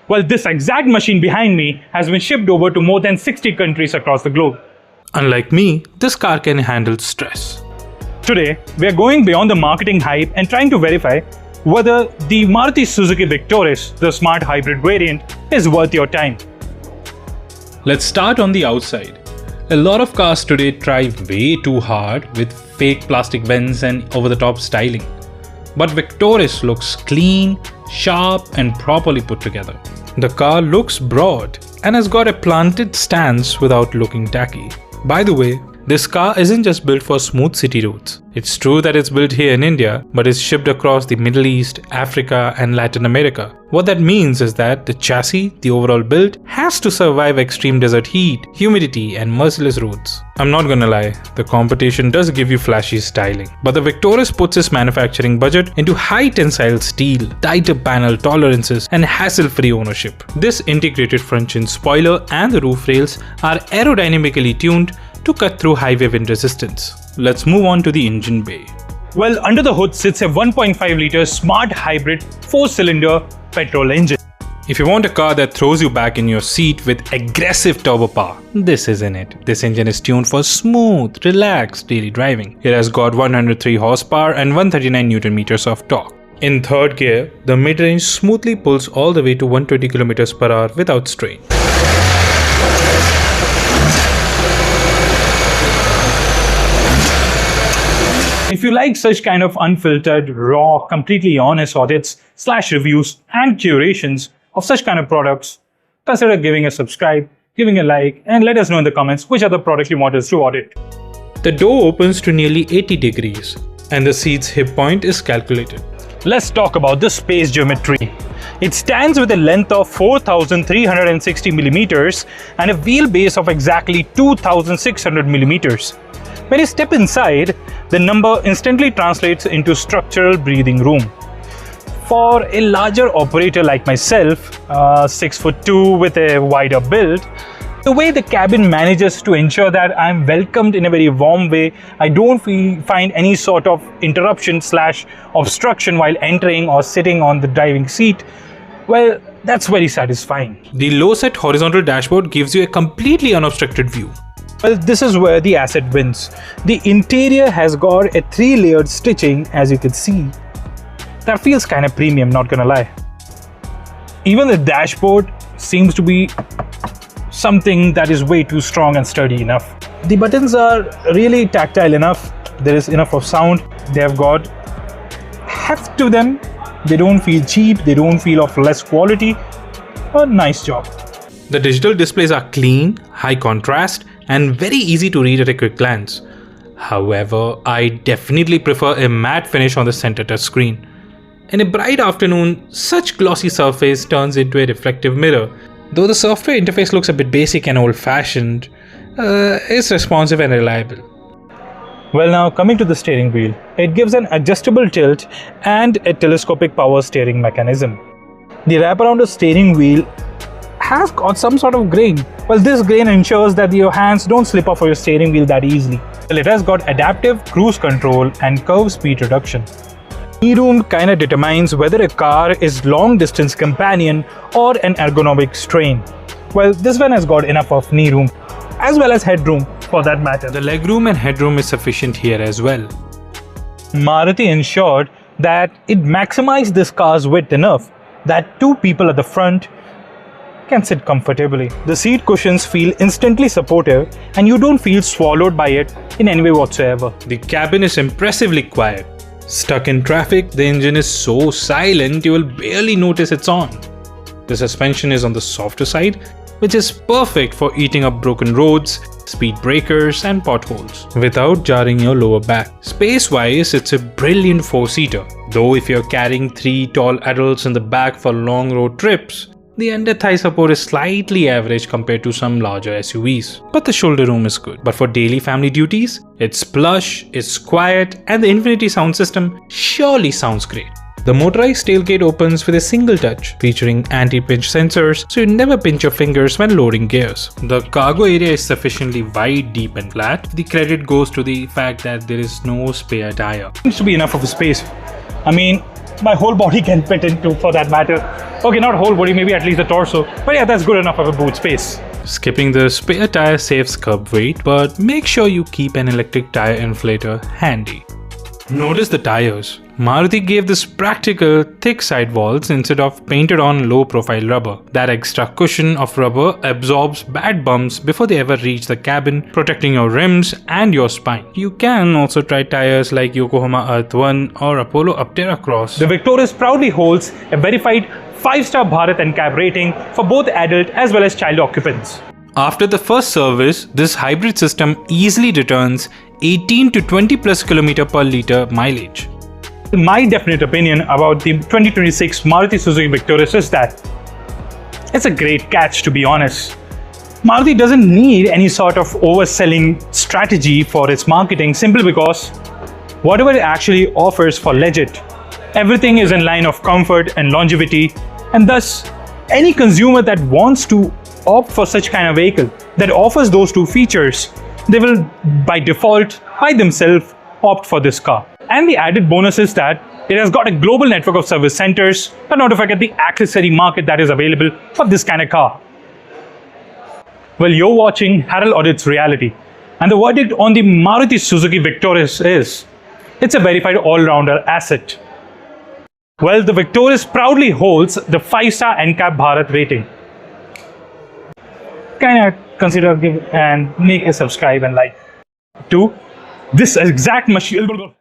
Well, this exact machine behind me has been shipped over to more than 60 countries across the globe. Unlike me, this car can handle stress. Today, we are going beyond the marketing hype and trying to verify whether the Maruti Suzuki Victoris, the smart hybrid variant, is worth your time. Let's start on the outside. A lot of cars today try way too hard with fake plastic vents and over-the-top styling. But Victoris looks clean, sharp and properly put together. The car looks broad and has got a planted stance without looking tacky. By the way, this car isn't just built for smooth city roads. It's true that it's built here in India, but is shipped across the Middle East, Africa and Latin America. What that means is that the chassis, the overall build, has to survive extreme desert heat, humidity and merciless roads. I'm not gonna lie, the competition does give you flashy styling, but the Victoris puts its manufacturing budget into high tensile steel, tighter panel tolerances and hassle-free ownership. This integrated front-chin spoiler and the roof rails are aerodynamically tuned to cut through highway wind resistance. Let's move on to the engine bay. Well, under the hood sits a 1.5 litre smart hybrid 4-cylinder petrol engine. If you want a car that throws you back in your seat with aggressive turbo power, this isn't it. This engine is tuned for smooth, relaxed daily driving. It has got 103 horsepower and 139 Newton meters of torque. In third gear, the mid-range smoothly pulls all the way to 120 km per hour without strain. If you like such kind of unfiltered, raw, completely honest audits / reviews and curations of such kind of products, consider giving a subscribe, giving a like and let us know in the comments which other product you want us to audit. The door opens to nearly 80 degrees and the seat's hip point is calculated. Let's talk about the space geometry. It stands with a length of 4,360 millimeters and a wheelbase of exactly 2,600 millimeters. When you step inside, the number instantly translates into structural breathing room. For a larger operator like myself, 6'2" with a wider build, the way the cabin manages to ensure that I'm welcomed in a very warm way, I don't find any sort of interruption / obstruction while entering or sitting on the driving seat, well, that's very satisfying. The low-set horizontal dashboard gives you a completely unobstructed view. Well, this is where the asset wins. The interior has got a 3-layered stitching, as you can see. That feels kind of premium, not gonna lie. Even the dashboard seems to be something that is way too strong and sturdy enough. The buttons are really tactile enough. There is enough of sound. They have got heft to them. They don't feel cheap. They don't feel of less quality. A nice job. The digital displays are clean, high contrast, and very easy to read at a quick glance. However, I definitely prefer a matte finish on the center touch screen. In a bright afternoon, such glossy surface turns into a reflective mirror. Though the software interface looks a bit basic and old-fashioned, it's responsive and reliable. Well, now coming to the steering wheel, it gives an adjustable tilt and a telescopic power steering mechanism. The wrap around the steering wheel has got some sort of grain. Well, this grain ensures that your hands don't slip off of your steering wheel that easily. Well, it has got adaptive cruise control and curve speed reduction. Knee room kinda determines whether a car is long distance companion or an ergonomic strain. Well, this one has got enough of knee room as well as headroom for that matter. The legroom and headroom is sufficient here as well. Maruti ensured that it maximized this car's width enough that 2 people at the front can sit comfortably. The seat cushions feel instantly supportive and you don't feel swallowed by it in any way whatsoever. The cabin is impressively quiet. Stuck in traffic, the engine is so silent you will barely notice it's on. The suspension is on the softer side, which is perfect for eating up broken roads, speed breakers and potholes without jarring your lower back. Space-wise, it's a brilliant 4-seater. Though if you're carrying 3 tall adults in the back for long road trips, the under thigh support is slightly average compared to some larger SUVs, but the shoulder room is good. But for daily family duties, it's plush, it's quiet, and the Infinity sound system surely sounds great. The motorized tailgate opens with a single touch, featuring anti-pinch sensors so you never pinch your fingers when loading gears. The cargo area is sufficiently wide, deep and flat. The credit goes to the fact that there is no spare tire. Seems to be enough of a space. I mean, my whole body can fit into, for that matter. Okay, not whole body, maybe at least the torso. But yeah, that's good enough of a boot space. Skipping the spare tire saves curb weight, but make sure you keep an electric tire inflator handy. Notice the tires. Maruti gave this practical, thick sidewalls instead of painted on low profile rubber. That extra cushion of rubber absorbs bad bumps before they ever reach the cabin, protecting your rims and your spine. You can also try tires like Yokohama Earth 1 or Apollo Aptera Cross. The Victoris proudly holds a verified 5-star Bharat NCAP rating for both adult as well as child occupants. After the first service, this hybrid system easily returns 18 to 20 plus km per liter mileage. My definite opinion about the 2026 Maruti Suzuki Victoris is that it's a great catch, to be honest. Maruti doesn't need any sort of overselling strategy for its marketing simply because whatever it actually offers for legit, everything is in line of comfort and longevity, and thus any consumer that wants to opt for such kind of vehicle that offers those two features, they will by default, by themselves, opt for this car. And the added bonus is that it has got a global network of service centers, and not to forget the accessory market that is available for this kind of car. Well, you're watching Harold Audits Reality, and the verdict on the Maruti Suzuki Victoris is, it's a verified all-rounder asset. Well, the Victoris proudly holds the 5-star NCAP Bharat rating. Kinda consider give and make a subscribe and like to this exact machine.